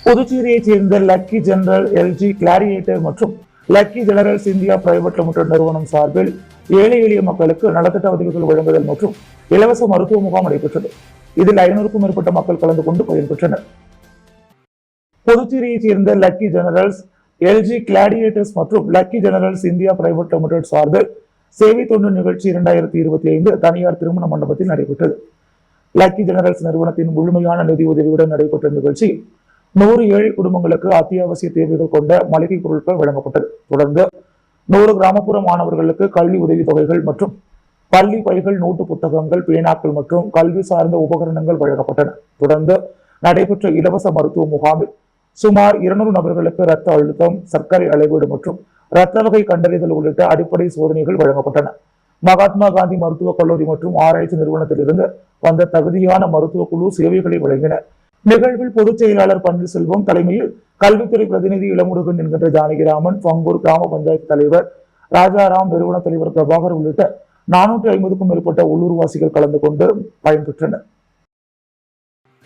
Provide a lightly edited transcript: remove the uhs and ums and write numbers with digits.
புதுச்சேரியைச் சேர்ந்த lucky general LG கிளாரிయేட்டர் மற்றும் lucky generals India private limited நிறுவனம் சார்பில் ஏழை எளிய மக்களுக்கு நலத்திட்ட உதவிகள் வழங்குதல் மற்றும் இலவச மருத்துவ முகாம் நடைபெற்றது. இதில் 500க்கும் மேற்பட்ட மக்கள் கலந்து கொண்டு பயன்பெற்றனர். புதுச்சேரியைச் சேர்ந்த லக்கி ஜெனரல்ஸ் எல்ஜி கிளாடியேட்டர்ஸ் மற்றும் lucky generals India private limited சார்பில் சேவை தொண்டு நிகழ்ச்சி 2025 தனியார் திருமண மண்டபத்தில் நடைபெற்றது. லக்கி ஜெனரல்ஸ் நிறுவனத்தின் முழுமையான நிதி உதவியுடன் நடைபெற்ற நிகழ்ச்சி 100 ஏழை குடும்பங்களுக்கு அத்தியாவசிய தேவைகள் கொண்ட மளிகை பொருட்கள் வழங்கப்பட்டது. தொடர்ந்து 100 கிராமப்புற மாணவர்களுக்கு கல்வி உதவி தொகைகள் மற்றும் பள்ளி பைகள், நோட்டு புத்தகங்கள், பேனாக்கள் மற்றும் கல்வி சார்ந்த உபகரணங்கள் வழங்கப்பட்டன. தொடர்ந்து நடைபெற்ற இலவச மருத்துவ முகாமில் சுமார் 200 நபர்களுக்கு இரத்த அழுத்தம், சர்க்கரை அளவீடு மற்றும் இரத்த வகை கண்டறிதல் உள்ளிட்ட அடிப்படை சோதனைகள் வழங்கப்பட்டன. மகாத்மா காந்தி மருத்துவக் கல்லூரி மற்றும் ஆராய்ச்சி நிறுவனத்திலிருந்து வந்த தகுதியான மருத்துவ குழு சேவைகளை வழங்கினர். நிகழ்வில் பொதுச் செயலாளர் பன்னீர்செல்வம் தலைமையில் கல்வித்துறை பிரதிநிதி இளமுருகன் என்கின்ற ஜானகிராமன், பங்கூர் கிராம பஞ்சாயத்து தலைவர் ராஜாராம், நிறுவன தலைவர் பிரபாகர் உள்ளிட்ட 450க்கும் மேற்பட்ட உள்ளூர்வாசிகள் கலந்து கொண்டு பயன்பெற்றனர்.